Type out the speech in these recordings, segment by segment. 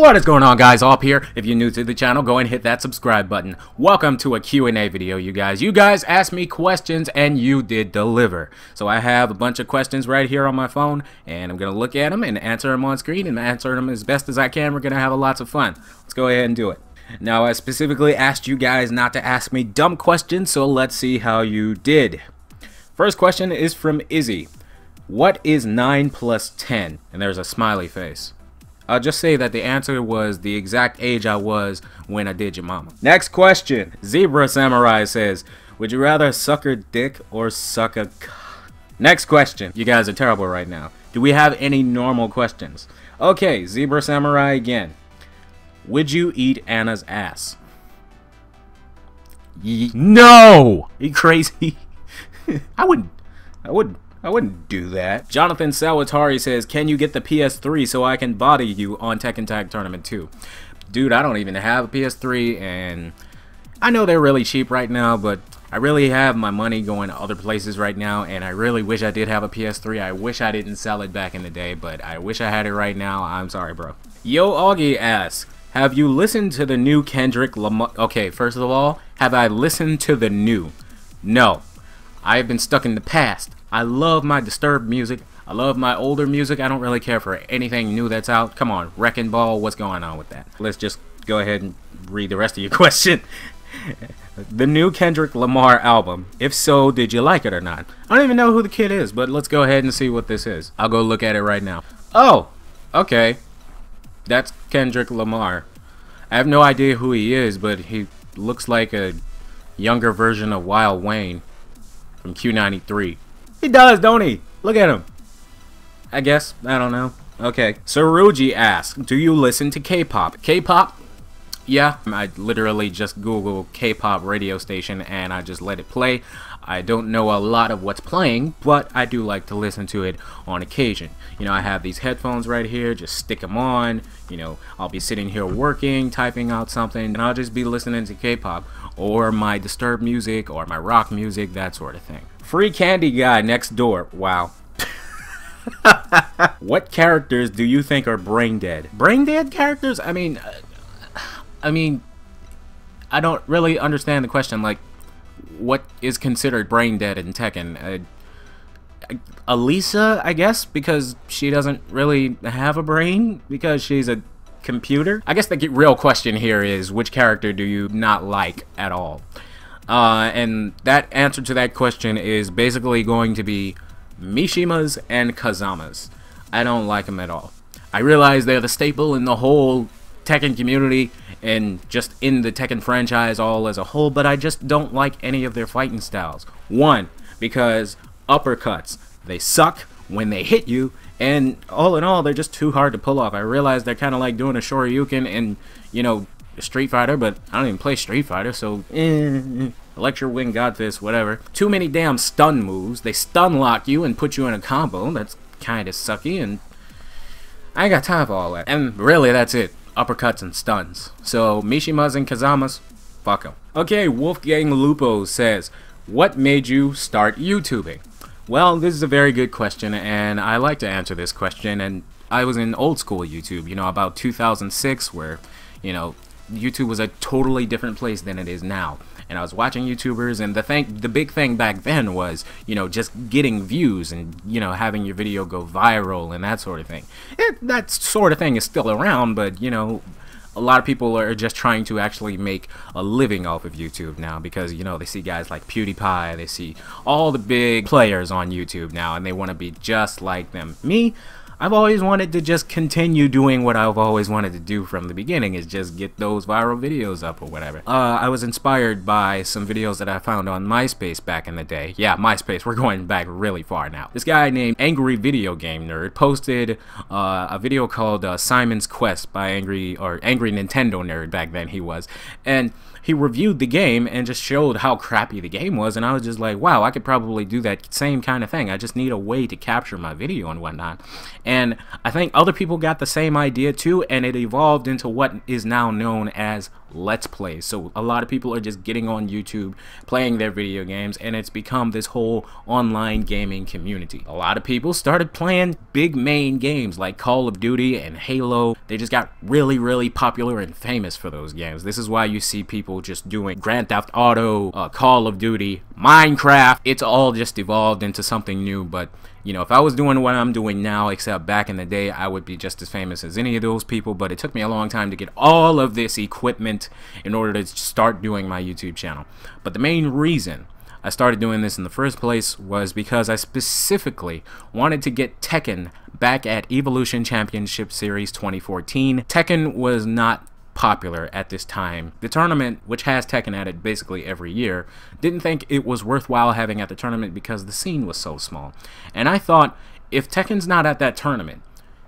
What is going on, guys? Awp here. If you're new to the channel, go and hit that subscribe button. Welcome to a Q&A video, you guys. You guys asked me questions and you did deliver. So I have a bunch of questions right here on my phone and I'm going to look at them and answer them on screen and answer them as best as I can. We're going to have lots of fun. Let's go ahead and do it. Now, I specifically asked you guys not to ask me dumb questions, so let's see how you did. First question is from Izzy. What is 9 plus 10? And there's a smiley face. I'll just say that the answer was the exact age I was when I did your mama. Next question. Zebra Samurai says, would you rather suck her dick or suck a cock? Next question. You guys are terrible right now. Do we have any normal questions? Okay, Zebra Samurai again. Would you eat Anna's ass? No! Are you crazy? I wouldn't do that. Jonathan Salvatore says, can you get the PS3 so I can body you on Tekken Tag Tournament 2? Dude, I don't even have a PS3, and I know they're really cheap right now, but I really have my money going to other places right now, and I really wish I did have a PS3. I wish I didn't sell it back in the day, but I wish I had it right now. I'm sorry, bro. Yo Augie asks, have you listened to the new Kendrick Lamar? Okay, first of all, have I listened to the new? No. I have been stuck in the past. I love my Disturbed music. I love my older music. I don't really care for anything new that's out. Come on, Wrecking Ball, what's going on with that? Let's just go ahead and read the rest of your question. The new Kendrick Lamar album. If so, did you like it or not? I don't even know who the kid is, but let's go ahead and see what this is. I'll go look at it right now. Oh, okay. That's Kendrick Lamar. I have no idea who he is, but he looks like a younger version of Wild Wayne from Q93. He does, don't he? Look at him. I guess. I don't know. Okay. Saruji asks, do you listen to K-pop? K-pop? Yeah. I literally just Google K-pop radio station and I just let it play. I don't know a lot of what's playing, but I do like to listen to it on occasion. You know, I have these headphones right here, just stick them on. You know, I'll be sitting here working, typing out something, and I'll just be listening to K-pop or my Disturbed music or my rock music, that sort of thing. Free candy guy next door. Wow. What characters do you think are brain dead? Brain dead characters? I mean, I don't really understand the question. Like, what is considered brain dead in Tekken? Elisa, I guess, because she doesn't really have a brain because she's a computer. I guess the real question here is, which character do you not like at all? And that answer to that question is basically going to be Mishimas and Kazamas. I don't like them at all. I realize they're the staple in the whole Tekken community and just in the Tekken franchise all as a whole, but I just don't like any of their fighting styles. One, because uppercuts, they suck when they hit you, and all in all, they're just too hard to pull off. I realize they're kind of like doing a Shoryuken in, you know, Street Fighter, but I don't even play Street Fighter, so Electro Wing got this, whatever. Too many damn stun moves. They stun lock you and put you in a combo. That's kind of sucky, and I ain't got time for all that. And really, that's it. Uppercuts and stuns. So Mishimas and Kazamas, fuck them. Okay, Wolfgang Lupo says, what made you start YouTubing? Well, this is a very good question, and I like to answer this question. And I was in old school YouTube, you know, about 2006, where, you know, YouTube was a totally different place than it is now. And I was watching YouTubers, and the big thing back then was, you know, just getting views and, you know, having your video go viral and that sort of thing. That sort of thing is still around, but, you know, a lot of people are just trying to actually make a living off of YouTube now because, you know, they see guys like PewDiePie, they see all the big players on YouTube now, and they want to be just like them. Me, I've always wanted to just continue doing what I've always wanted to do from the beginning, is just get those viral videos up or whatever. I was inspired by some videos that I found on MySpace back in the day. Yeah, MySpace, we're going back really far now. This guy named Angry Video Game Nerd posted a video called Simon's Quest by Angry Nintendo Nerd, back then he was. And he reviewed the game and just showed how crappy the game was, and I was just like, wow, I could probably do that same kind of thing. I just need a way to capture my video and whatnot. And I think other people got the same idea too, and it evolved into what is now known as Let's Plays. So a lot of people are just getting on YouTube, playing their video games, and it's become this whole online gaming community. A lot of people started playing big main games like Call of Duty and Halo. They just got really popular and famous for those games. This is why you see people just doing Grand Theft Auto, Call of Duty, Minecraft. It's all just evolved into something new, but you know, if I was doing what I'm doing now, except back in the day, I would be just as famous as any of those people. But it took me a long time to get all of this equipment in order to start doing my YouTube channel. But the main reason I started doing this in the first place was because I specifically wanted to get Tekken back at Evolution Championship Series 2014. Tekken was not popular at this time. The tournament, which has Tekken at it basically every year, didn't think it was worthwhile having at the tournament because the scene was so small. And I thought, if Tekken's not at that tournament,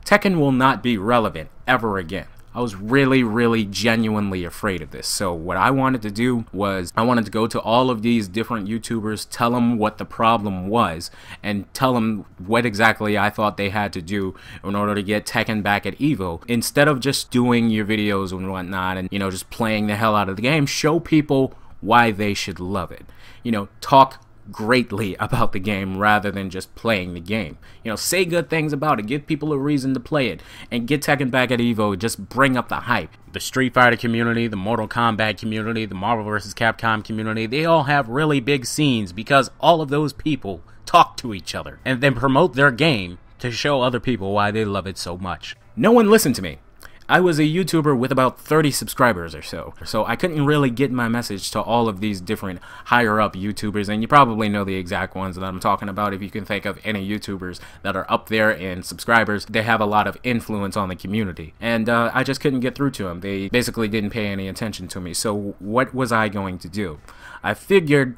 Tekken will not be relevant ever again. I was really genuinely afraid of this. So what I wanted to do was I wanted to go to all of these different YouTubers, tell them what the problem was, and tell them what exactly I thought they had to do in order to get Tekken back at Evo. Instead of just doing your videos and whatnot and, you know, just playing the hell out of the game, show people why they should love it. You know, talk greatly about the game rather than just playing the game. You know, say good things about it, give people a reason to play it, and get Tekken back at Evo. Just bring up the hype. The Street Fighter community, the Mortal Kombat community, the Marvel vs. Capcom community, they all have really big scenes because all of those people talk to each other and then promote their game to show other people why they love it so much. No one listened to me. I was a YouTuber with about 30 subscribers or so I couldn't really get my message to all of these different higher up YouTubers, and you probably know the exact ones that I'm talking about. If you can think of any YouTubers that are up there in subscribers, they have a lot of influence on the community, and I just couldn't get through to them. They basically didn't pay any attention to me. So what was I going to do? I figured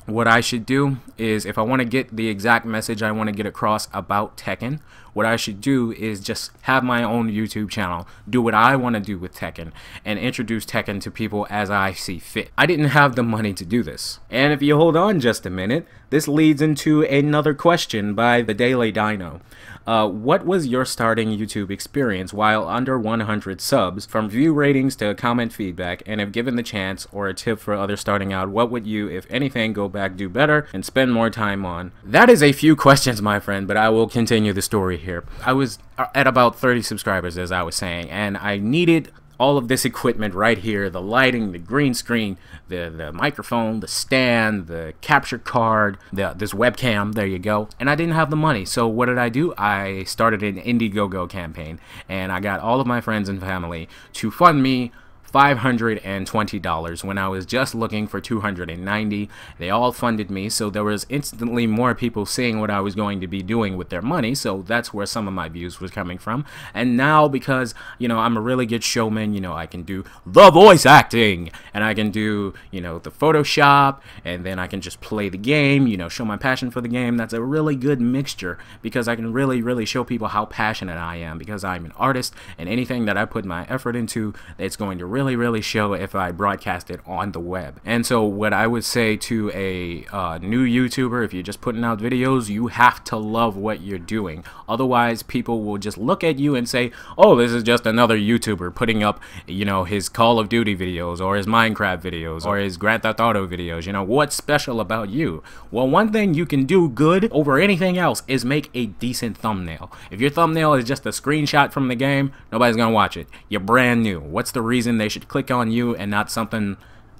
what I should do is, if I want to get the exact message I want to get across about Tekken, what I should do is just have my own YouTube channel, do what I want to do with Tekken, and introduce Tekken to people as I see fit. I didn't have the money to do this. And if you hold on just a minute, this leads into another question by the Daily Dino. What was your starting YouTube experience while under 100 subs, from view ratings to comment feedback? And if given the chance or a tip for others starting out, what would you, if anything, go back, do better, and spend more time on? That is a few questions, my friend, but I will continue the story here. I was at about 30 subscribers, as I was saying, and I needed all of this equipment right here: the lighting, the green screen, the microphone, the stand, the capture card, this webcam, there you go. And I didn't have the money, so what did I do? I started an Indiegogo campaign, and I got all of my friends and family to fund me $520 when I was just looking for $290. They all funded me, so there was instantly more people seeing what I was going to be doing with their money, so that's where some of my views was coming from. And now, because, you know, I'm a really good showman, you know, I can do the voice acting, and I can do, you know, the Photoshop, and then I can just play the game, you know, show my passion for the game. That's a really good mixture, because I can really show people how passionate I am, because I'm an artist, and anything that I put my effort into, it's going to really show if I broadcast it on the web. And so what I would say to a new YouTuber, if you're just putting out videos, you have to love what you're doing. Otherwise, people will just look at you and say, oh, this is just another YouTuber putting up, you know, his Call of Duty videos, or his Minecraft videos, or his Grand Theft Auto videos. You know, what's special about you? Well, one thing you can do good over anything else is make a decent thumbnail. If your thumbnail is just a screenshot from the game, nobody's gonna watch it. You're brand new. What's the reason they should click on you and not something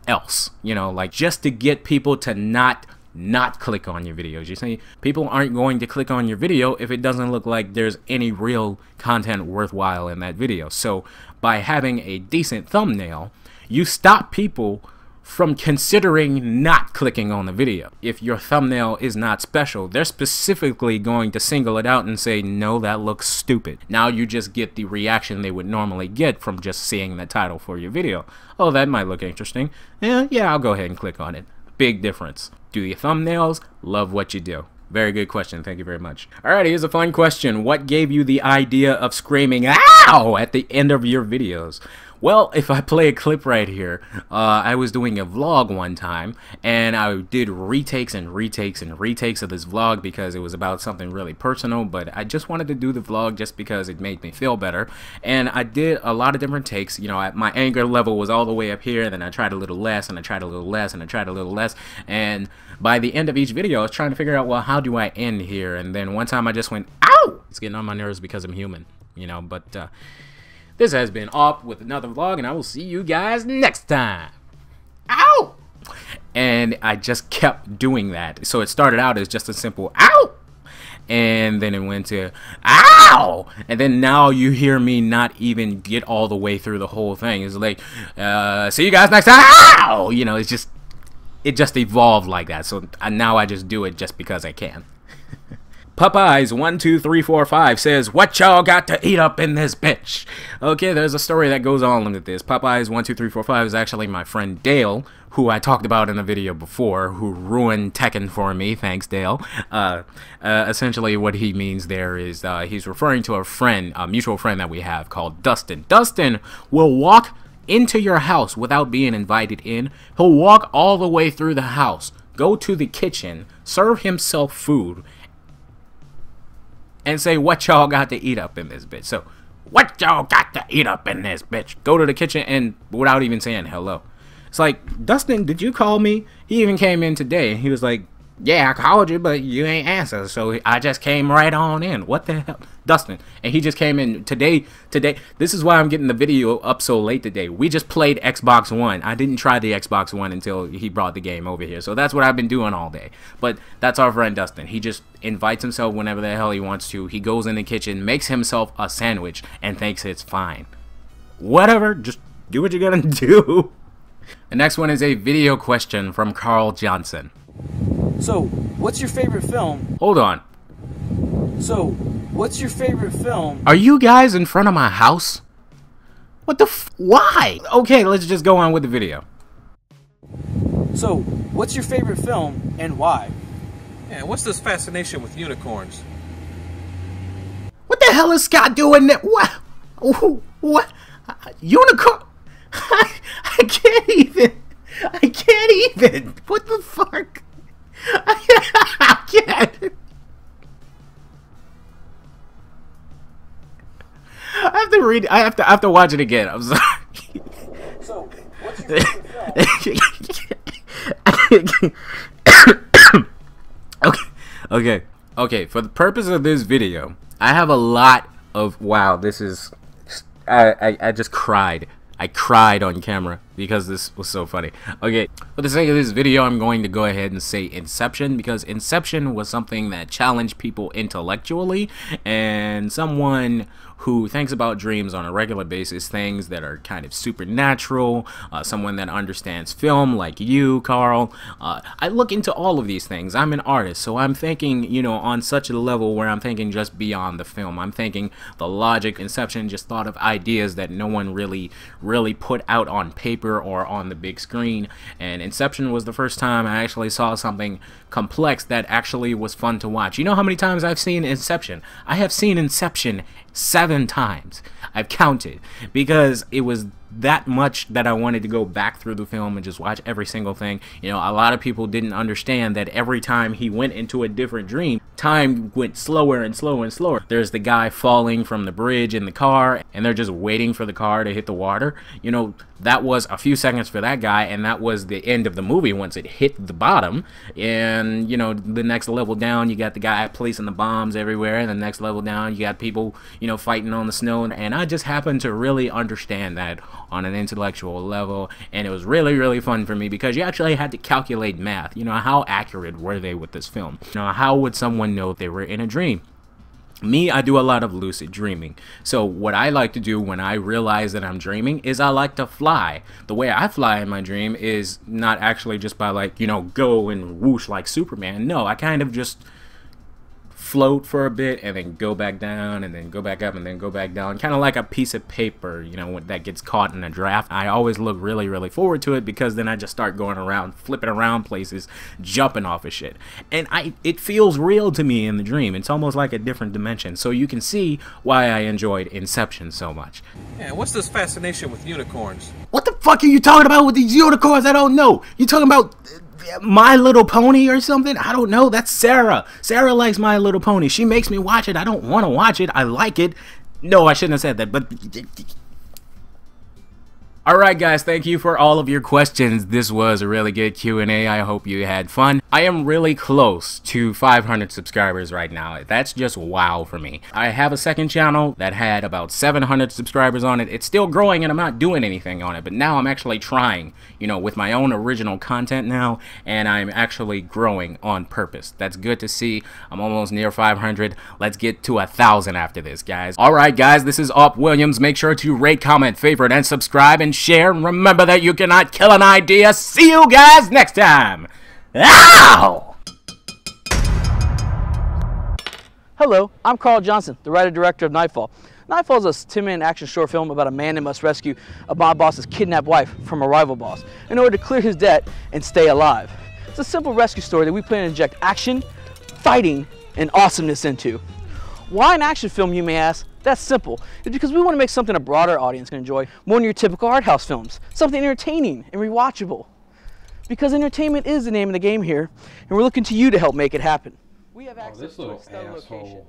else? You know, like, just to get people to not click on your videos. You see, people aren't going to click on your video if it doesn't look like there's any real content worthwhile in that video. So by having a decent thumbnail, you stop people from considering not clicking on the video. If your thumbnail is not special, they're specifically going to single it out and say, no, that looks stupid. Now you just get the reaction they would normally get from just seeing the title for your video. Oh, that might look interesting. Yeah, I'll go ahead and click on it. Big difference. Do your thumbnails, love what you do. Very good question. Thank you very much. Alright, here's a fun question. What gave you the idea of screaming "ow" at the end of your videos? Well, if I play a clip right here, I was doing a vlog one time, and I did retakes and retakes and retakes of this vlog because it was about something really personal, but I just wanted to do the vlog just because it made me feel better. And I did a lot of different takes. You know, my anger level was all the way up here, and then I tried a little less, and I tried a little less, and I tried a little less, and by the end of each video, I was trying to figure out, well, how do I end here? And then one time I just went, ow! It's getting on my nerves because I'm human, you know, but this has been Awp with another vlog, and I will see you guys next time. Ow! And I just kept doing that. So it started out as just a simple ow! And then it went to ow! And then now you hear me not even get all the way through the whole thing. It's like, see you guys next time. Ow! You know, it just evolved like that. So now I just do it just because I can. Popeyes 1 2 3 4 5 says, "What y'all got to eat up in this bitch?" Okay, there's a story that goes on with this. Popeyes 1 2 3 4 5 is actually my friend Dale, who I talked about in a video before, who ruined Tekken for me. Thanks, Dale. Essentially, what he means there is he's referring to a friend, a mutual friend that we have called Dustin. Dustin will walk into your house without being invited in. He'll walk all the way through the house, go to the kitchen, serve himself food, and say, "What y'all got to eat up in this bitch?" So, what y'all got to eat up in this bitch? Go to the kitchen and without even saying hello. It's like, Dustin, did you call me? He even came in today. He was like, "Yeah, I called you, but you ain't answer, so I just came right on in." What the hell? Dustin. And he just came in today. This is why I'm getting the video up so late today. We just played Xbox One. I didn't try the Xbox One until he brought the game over here. So that's what I've been doing all day. But that's our friend Dustin. He just invites himself whenever the hell he wants to. He goes in the kitchen, makes himself a sandwich, and thinks it's fine. Whatever. Just do what you're gonna do. The next one is a video question from Carl Johnson. So, what's your favorite film? Hold on. So, what's your favorite film? Are you guys in front of my house? What the why? Okay, let's just go on with the video. So, what's your favorite film and why? Yeah, what's this fascination with unicorns? What the hell is Scott doing there? What? Unicorn? I can't even. What the fuck? I can't. I have to read. I have to watch it again. I'm sorry. So, what's your favorite film? Okay. For the purpose of this video, I have a lot of. Wow, this is. I just cried. I cried on camera because this was so funny. Okay, for the sake of this video, I'm going to go ahead and say Inception, because Inception was something that challenged people intellectually, and someone who thinks about dreams on a regular basis, things that are kind of supernatural, someone that understands film like you, Carl. I look into all of these things. I'm an artist, so I'm thinking, you know, on such a level where I'm thinking just beyond the film. I'm thinking the logic. Inception just thought of ideas that no one really put out on paper or on the big screen, and Inception was the first time I actually saw something complex that actually was fun to watch. You know how many times I've seen Inception? I have seen Inception 7 times. I've counted, because it was that much that I wanted to go back through the film and just watch every single thing. You know, a lot of people didn't understand that every time he went into a different dream, time went slower and slower and slower. There's the guy falling from the bridge in the car, and they're just waiting for the car to hit the water. You know, that was a few seconds for that guy, and that was the end of the movie once it hit the bottom. And, you know, the next level down, you got the guy placing the bombs everywhere, and the next level down, you got people, you know, fighting on the snow. And I just happened to really understand that on an intellectual level, and it was really fun for me, because you actually had to calculate math. You know, how accurate were they with this film? You know, how would someone know if they were in a dream? Me, I do a lot of lucid dreaming. So what I like to do when I realize that I'm dreaming is I like to fly. The way I fly in my dream is not actually just by, like, you know, go and whoosh like Superman. No, I kind of just float for a bit and then go back down and then go back up and then go back down, kind of like a piece of paper, you know, that gets caught in a draft. I always look really forward to it, because then I just start going around, flipping around places, jumping off of shit, and it feels real to me in the dream. It's almost like a different dimension, so you can see why I enjoyed Inception so much. Yeah, what's this fascination with unicorns? What the fuck are you talking about with these unicorns? I don't know. You talking about My Little Pony or something? I don't know. That's Sarah. Sarah likes My Little Pony. She makes me watch it. I don't want to watch it. I like it. No, I shouldn't have said that, but... Alright guys, thank you for all of your questions. This was a really good Q&A. I hope you had fun. I am really close to 500 subscribers right now. That's just wow for me. I have a second channel that had about 700 subscribers on it. It's still growing and I'm not doing anything on it, but now I'm actually trying, you know, with my own original content now, and I'm actually growing on purpose. That's good to see. I'm almost near 500. Let's get to 1,000 after this, guys. Alright guys, this is AwpWilliams. Make sure to rate, comment, favorite, and subscribe, and share. Remember that you cannot kill an idea. See you guys next time. Ow! Hello, I'm Carl Johnson, the writer-director of Nightfall. Nightfall is a 10-minute action short film about a man that must rescue a mob boss's kidnapped wife from a rival boss in order to clear his debt and stay alive. It's a simple rescue story that we plan to inject action, fighting, and awesomeness into. Why an action film, you may ask? That's simple. It's because we want to make something a broader audience can enjoy more than your typical art house films. Something entertaining and rewatchable. Because entertainment is the name of the game here, and we're looking to you to help make it happen. We have access to a stellar location.